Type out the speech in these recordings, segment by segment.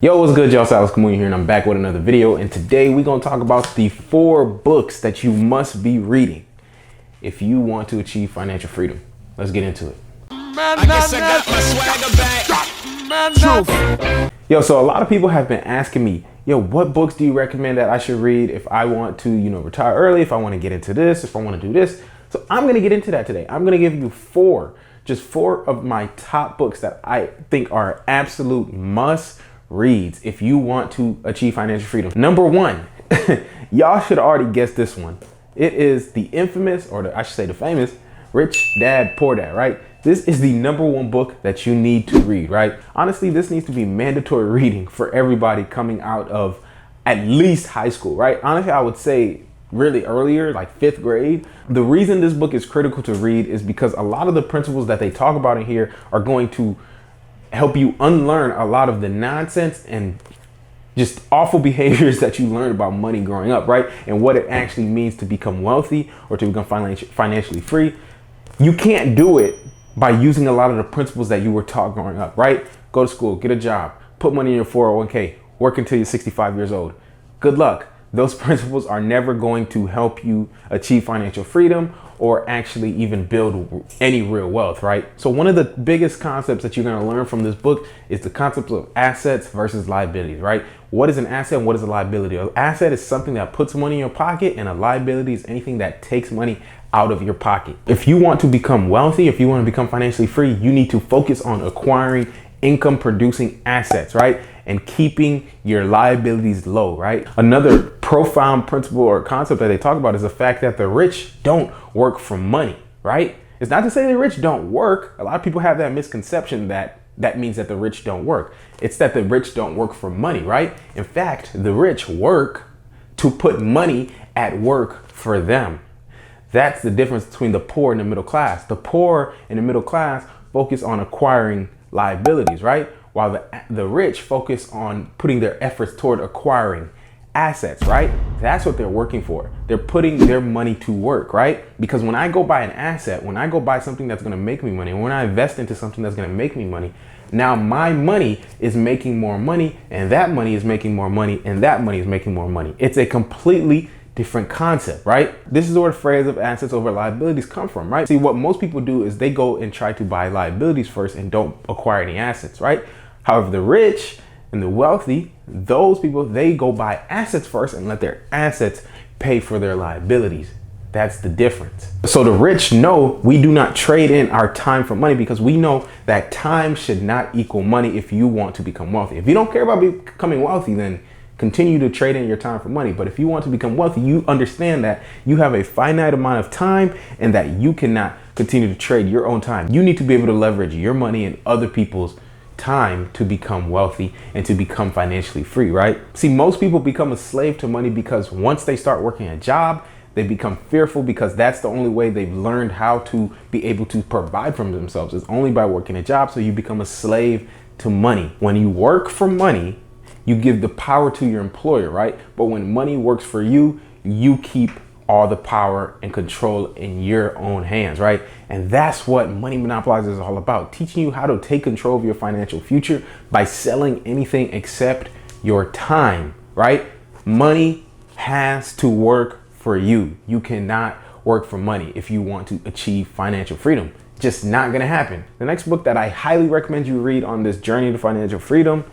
Yo, what's good, y'all? Silas Kamuni here, and I'm back with another video. And today we're gonna talk about the 4 books that you must be reading if you want to achieve financial freedom. Let's get into it. I guess I got my swagger back. Yo, so a lot of people have been asking me, yo, what books do you recommend that I should read if I want to, retire early, if I want to get into this, if I want to do this. So I'm gonna get into that today. I'm gonna give you just four of my top books that I think are absolute must reads if you want to achieve financial freedom. Number 1, y'all should already guess this one. It is the infamous, or I should say the famous, Rich Dad Poor Dad, right? This is the number 1 book that you need to read, right? Honestly, this needs to be mandatory reading for everybody coming out of at least high school, right? Honestly, I would say really earlier, like 5th grade. The reason this book is critical to read is because a lot of the principles that they talk about in here are going to help you unlearn a lot of the nonsense and just awful behaviors that you learned about money growing up, right? And what it actually means to become wealthy or to become financially free. You can't do it by using a lot of the principles that you were taught growing up, right? Go to school, get a job, put money in your 401k, work until you're 65 years old. Good luck. Those principles are never going to help you achieve financial freedom or actually even build any real wealth, right? So one of the biggest concepts that you're gonna learn from this book is the concept of assets versus liabilities, right? What is an asset and what is a liability? An asset is something that puts money in your pocket, and a liability is anything that takes money out of your pocket. If you want to become wealthy, if you want to become financially free, you need to focus on acquiring income producing assets, right? And keeping your liabilities low, right? Another profound principle or concept that they talk about is the fact that the rich don't work for money, right? It's not to say the rich don't work. A lot of people have that misconception that means that the rich don't work. It's that the rich don't work for money, right? In fact, the rich work to put money at work for them. That's the difference between the poor and the middle class. The poor and the middle class focus on acquiring liabilities, right? While the rich focus on putting their efforts toward acquiring assets, right? That's what they're working for. They're putting their money to work, right? Because when I go buy an asset, when I go buy something that's going to make me money, when I invest into something that's going to make me money, now my money is making more money, and that money is making more money, and that money is making more money. It's a completely different concept, right? This is where the phrase of assets over liabilities come from, right? See, what most people do is they go and try to buy liabilities first and don't acquire any assets, right? However, the rich and the wealthy, those people, they go buy assets first and let their assets pay for their liabilities. That's the difference. So the rich know we do not trade in our time for money, because we know that time should not equal money if you want to become wealthy. If you don't care about becoming wealthy, then continue to trade in your time for money. But if you want to become wealthy, you understand that you have a finite amount of time and that you cannot continue to trade your own time. You need to be able to leverage your money and other people's time to become wealthy and to become financially free, right? See, most people become a slave to money because once they start working a job, they become fearful, because that's the only way they've learned how to be able to provide for themselves, is only by working a job. So you become a slave to money. When you work for money, you give the power to your employer, right? But when money works for you, you keep all the power and control in your own hands, right? And that's what Money Monopolizers is all about, teaching you how to take control of your financial future by selling anything except your time, right? Money has to work for you. You cannot work for money if you want to achieve financial freedom. Just not gonna happen. The next book that I highly recommend you read on this journey to financial freedom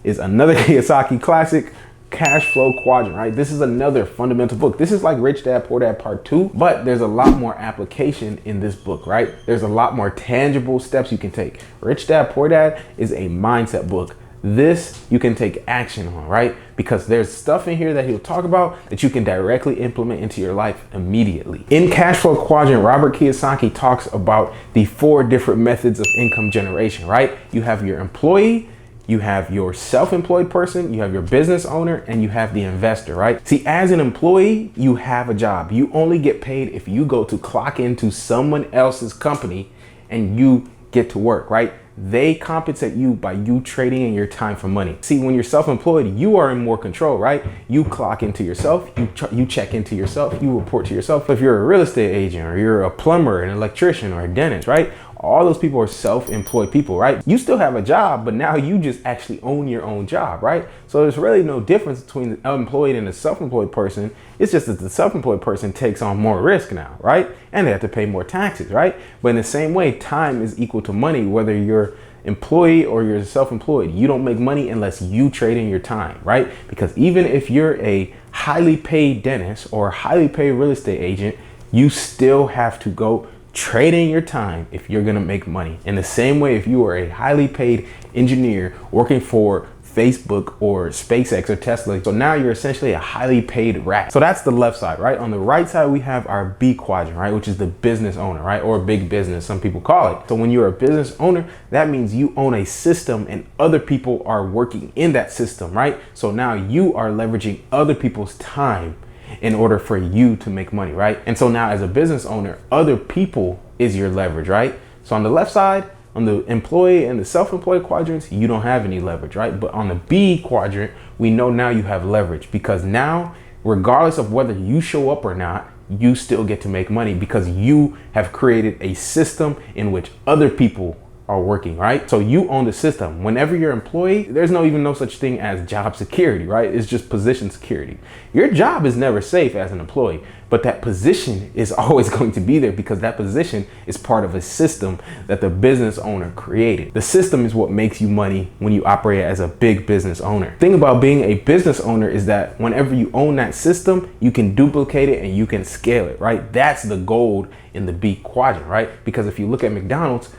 is another Kiyosaki classic, Cashflow Quadrant, right? This is another fundamental book. This is like Rich Dad Poor Dad Part 2, but there's a lot more application in this book, right? There's a lot more tangible steps you can take. Rich Dad Poor Dad is a mindset book. This you can take action on, right? Because there's stuff in here that he'll talk about that you can directly implement into your life immediately. In Cashflow Quadrant, Robert Kiyosaki talks about the 4 different methods of income generation, right? You have your employee, you have your self-employed person, you have your business owner, and you have the investor, right? See, as an employee, you have a job. You only get paid if you go to clock into someone else's company and you get to work, right? They compensate you by you trading in your time for money. See, when you're self-employed, you are in more control, right? You clock into yourself, you check into yourself, you report to yourself. If you're a real estate agent, or you're a plumber, an electrician, or a dentist, right? All those people are self-employed people, right? You still have a job, but now you just actually own your own job, right? So there's really no difference between the employed and the self-employed person. It's just that the self-employed person takes on more risk now, right? And they have to pay more taxes, right? But in the same way, time is equal to money, whether you're employee or you're self-employed. You don't make money unless you trade in your time, right? Because even if you're a highly paid dentist or a highly paid real estate agent, you still have to go trade in your time if you're gonna make money. In the same way, if you are a highly paid engineer working for Facebook or SpaceX or Tesla, so now you're essentially a highly paid rat. So that's the left side, right? On the right side, we have our B quadrant, right? Which is the business owner, right? Or big business, some people call it. So when you're a business owner, that means you own a system and other people are working in that system, right? So now you are leveraging other people's time in order for you to make money, right? And so now as a business owner, other people is your leverage, right? So on the left side, on the employee and the self-employed quadrants, you don't have any leverage, right? But on the B quadrant, we know now you have leverage, because now, regardless of whether you show up or not, you still get to make money because you have created a system in which other people are working, right? So you own the system. Whenever you're an employee, there's no such thing as job security, right? It's just position security. Your job is never safe as an employee, but that position is always going to be there because that position is part of a system that the business owner created. The system is what makes you money when you operate as a big business owner. The thing about being a business owner is that whenever you own that system, you can duplicate it and you can scale it, right? That's the gold in the B quadrant, right? Because if you look at McDonald's,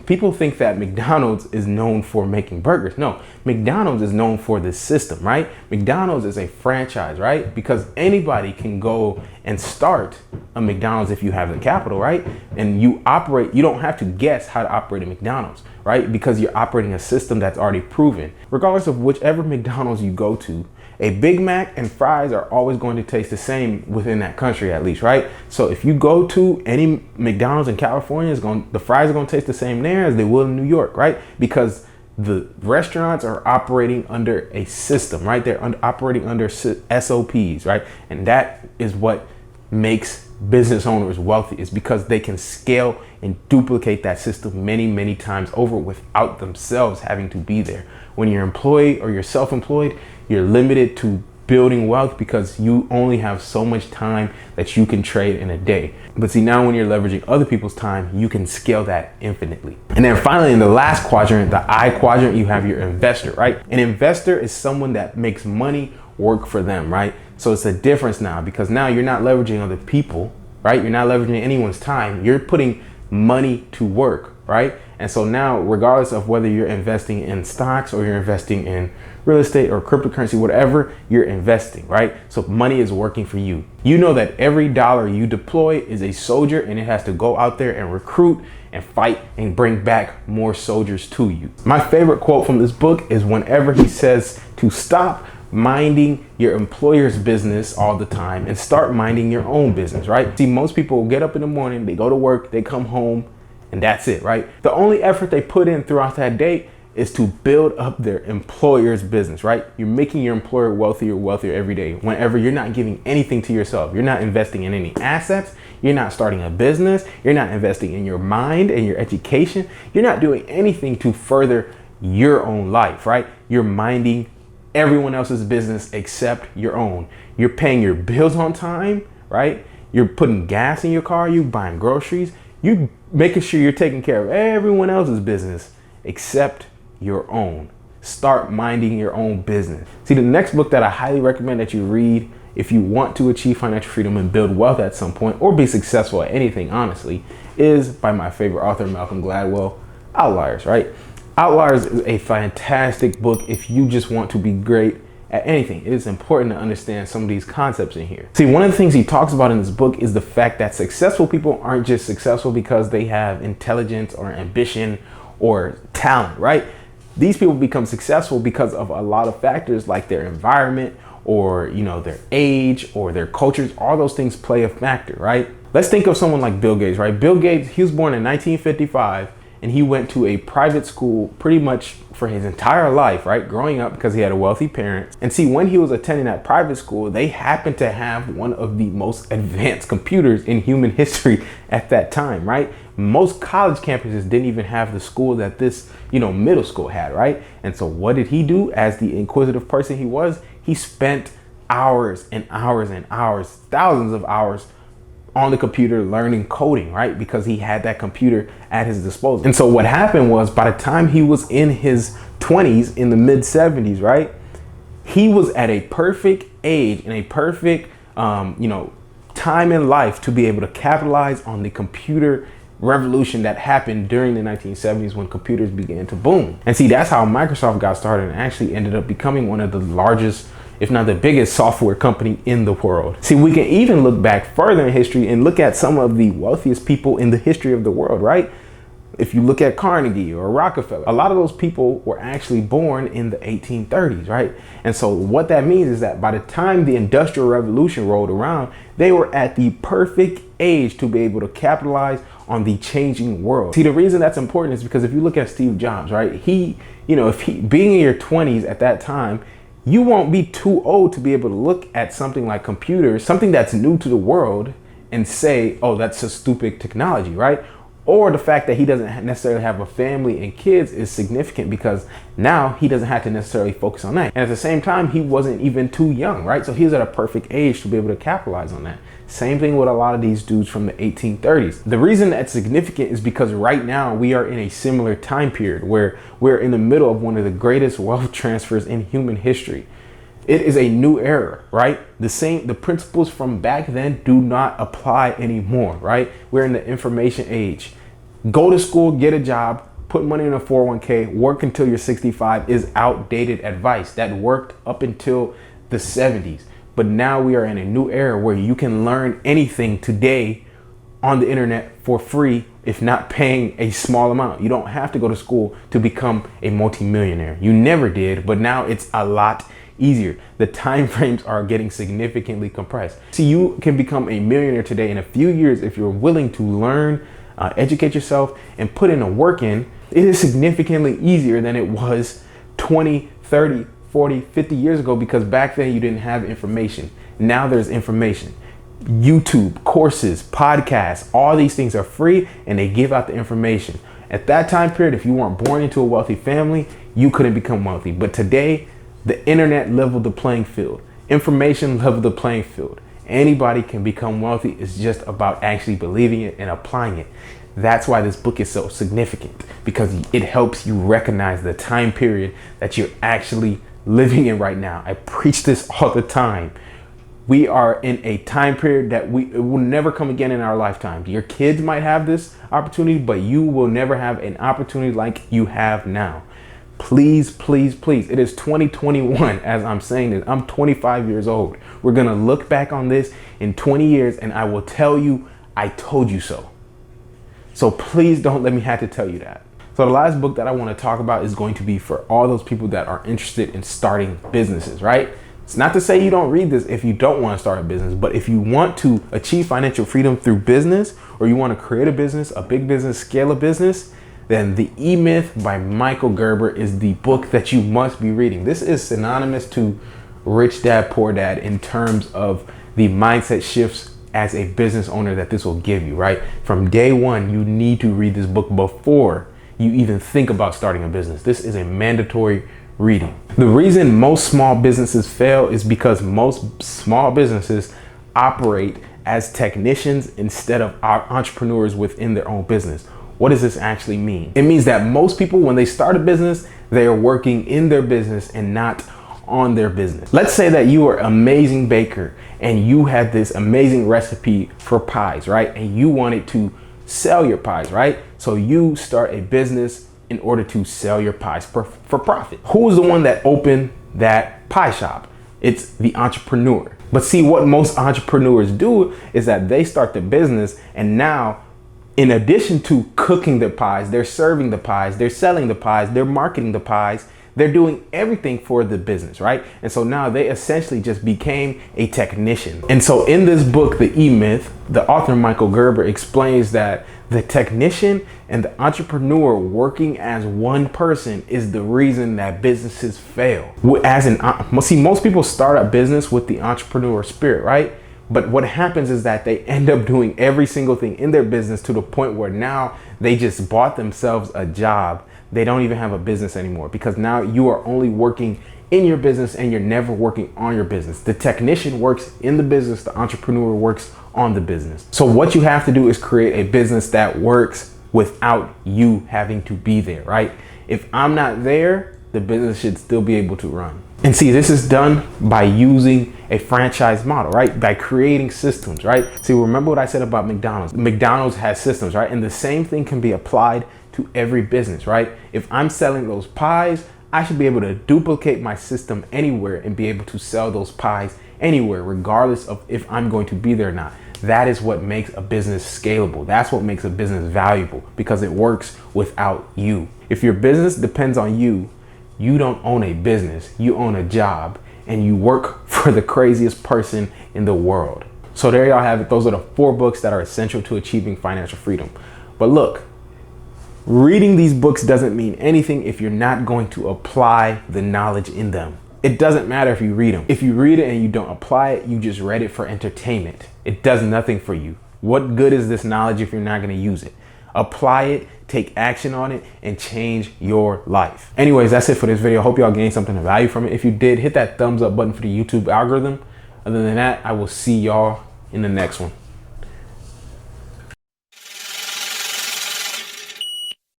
people think that McDonald's is known for making burgers. No, McDonald's is known for the system, right? McDonald's is a franchise, right? Because anybody can go and start a McDonald's if you have the capital, right? And you don't have to guess how to operate a McDonald's, right? Because you're operating a system that's already proven. Regardless of whichever McDonald's you go to, a Big Mac and fries are always going to taste the same within that country, at least, right? So if you go to any McDonald's in California, the fries are going to taste the same there as they will in New York, right? Because the restaurants are operating under a system, right? They're operating under SOPs, right? And that is what makes business owners wealthy, is because they can scale and duplicate that system many, many times over without themselves having to be there. When you're employed or you're self-employed, you're limited to building wealth because you only have so much time that you can trade in a day. But see, now when you're leveraging other people's time, you can scale that infinitely. And then finally, in the last quadrant, the I quadrant, you have your investor, right? An investor is someone that makes money work for them, right? So it's a difference now, because now you're not leveraging other people, right? You're not leveraging anyone's time. You're putting money to work, right? And so now, regardless of whether you're investing in stocks or you're investing in real estate or cryptocurrency, whatever you're investing, right? So money is working for you. You know that every dollar you deploy is a soldier, and it has to go out there and recruit and fight and bring back more soldiers to you. My favorite quote from this book is whenever he says to stop minding your employer's business all the time and start minding your own business, right? See, most people get up in the morning, they go to work, they come home, and that's it, right? The only effort they put in throughout that day is to build up their employer's business, right? You're making your employer wealthier every day whenever you're not giving anything to yourself. You're not investing in any assets. You're not starting a business. You're not investing in your mind and your education. You're not doing anything to further your own life, right? You're minding everyone else's business except your own. You're paying your bills on time, right? You're putting gas in your car. You're buying groceries. You making sure you're taking care of everyone else's business except your own. Start minding your own business. See, the next book that I highly recommend that you read if you want to achieve financial freedom and build wealth at some point, or be successful at anything, honestly, is by my favorite author, Malcolm Gladwell, Outliers, right? Outliers is a fantastic book if you just want to be great at anything. It is important to understand some of these concepts in here. See, one of the things he talks about in this book is the fact that successful people aren't just successful because they have intelligence or ambition or talent, right? These people become successful because of a lot of factors like their environment or, their age or their cultures. All those things play a factor, right? Let's think of someone like Bill Gates, right? Bill Gates, he was born in 1955, and he went to a private school pretty much for his entire life, right? Growing up, because he had a wealthy parent. And see, when he was attending that private school, they happened to have one of the most advanced computers in human history at that time, right? Most college campuses didn't even have the school that this, middle school had, right? And so what did he do? As the inquisitive person he was, he spent hours and hours and hours, thousands of hours on the computer learning coding, right? Because he had that computer at his disposal. And so what happened was, by the time he was in his 20s, in the mid 70s, right? He was at a perfect age and a perfect, time in life to be able to capitalize on the computer revolution that happened during the 1970s when computers began to boom. And see, that's how Microsoft got started and actually ended up becoming one of the largest, if not the biggest, software company in the world. See, we can even look back further in history and look at some of the wealthiest people in the history of the world, right? If you look at Carnegie or Rockefeller, a lot of those people were actually born in the 1830s, right? And so what that means is that by the time the Industrial Revolution rolled around, they were at the perfect age to be able to capitalize on the changing world. See, the reason that's important is because if you look at Steve Jobs, right? Being in your 20s at that time, you won't be too old to be able to look at something like computers, something that's new to the world, and say, oh, that's a stupid technology, right? Or the fact that he doesn't necessarily have a family and kids is significant because now he doesn't have to necessarily focus on that. And at the same time, he wasn't even too young, right? So he was at a perfect age to be able to capitalize on that. Same thing with a lot of these dudes from the 1830s. The reason that's significant is because right now we are in a similar time period where we're in the middle of one of the greatest wealth transfers in human history. It is a new era, right? The principles from back then do not apply anymore, right? We're in the information age. Go to school, get a job, put money in a 401k, work until you're 65 is outdated advice that worked up until the 70s. But now we are in a new era where you can learn anything today on the internet for free, if not paying a small amount. You don't have to go to school to become a multimillionaire. You never did, but now it's a lot easier. The time frames are getting significantly compressed. So you can become a millionaire today in a few years if you're willing to learn, educate yourself, and put in a work in. It is significantly easier than it was 20, 30, 40, 50 years ago, because back then you didn't have information. Now there's information. YouTube, courses, podcasts, all these things are free and they give out the information. At that time period, if you weren't born into a wealthy family, you couldn't become wealthy. But today, the internet leveled the playing field. Information leveled the playing field. Anybody can become wealthy. It's just about actually believing it and applying it. That's why this book is so significant, because it helps you recognize the time period that you're actually living in right now. I preach this all the time. We are in a time period that it will never come again in our lifetime. Your kids might have this opportunity, but you will never have an opportunity like you have now. Please, please, please. It is 2021 as I'm saying this. I'm 25 years old. We're going to look back on this in 20 years and I will tell you, I told you so. So please don't let me have to tell you that. So the last book that I want to talk about is going to be for all those people that are interested in starting businesses, right? It's not to say you don't read this if you don't want to start a business, but if you want to achieve financial freedom through business, or you want to create a business, a big business, scale a business, then The E-Myth by Michael Gerber is the book that you must be reading. This is synonymous to Rich Dad, Poor Dad in terms of the mindset shifts as a business owner that this will give you, right? From day one, you need to read this book before you even think about starting a business. This is a mandatory reading. The reason most small businesses fail is because most small businesses operate as technicians instead of entrepreneurs within their own business. What does this actually mean? It means that most people, when they start a business, they are working in their business and not on their business. Let's say that you are an amazing baker and you had this amazing recipe for pies, right? And you wanted to sell your pies, right? So you start a business in order to sell your pies for profit. Who's the one that opened that pie shop? It's the entrepreneur. But see, what most entrepreneurs do is that they start the business, and now in addition to cooking their pies, they're serving the pies, they're selling the pies, they're marketing the pies, They're doing everything for the business, right? And so now they essentially just became a technician. And so in this book, The E-Myth, the author Michael Gerber explains that the technician and the entrepreneur working as one person is the reason that businesses fail. See, most people start a business with the entrepreneur spirit, right? But what happens is that they end up doing every single thing in their business to the point where now they just bought themselves a job. They don't even have a business anymore because now you are only working in your business and you're never working on your business. The technician works in the business, the entrepreneur works on the business. So what you have to do is create a business that works without you having to be there, right? If I'm not there, the business should still be able to run. And see, this is done by using a franchise model, right? By creating systems, right? See, remember what I said about McDonald's. McDonald's has systems, right? And the same thing can be applied to every business, right? If I'm selling those pies, I should be able to duplicate my system anywhere and be able to sell those pies anywhere, regardless of if I'm going to be there or not. That is what makes a business scalable. That's what makes a business valuable because it works without you. If your business depends on you, you don't own a business, you own a job, and you work for the craziest person in the world. So there y'all have it. Those are the 4 books that are essential to achieving financial freedom. But look, reading these books doesn't mean anything if you're not going to apply the knowledge in them. It doesn't matter if you read them. If you read it and you don't apply it, you just read it for entertainment. It does nothing for you. What good is this knowledge if you're not going to use it? Apply it, take action on it, and change your life. Anyways, that's it for this video. Hope y'all gained something of value from it. If you did, hit that thumbs up button for the YouTube algorithm. Other than that, I will see y'all in the next one.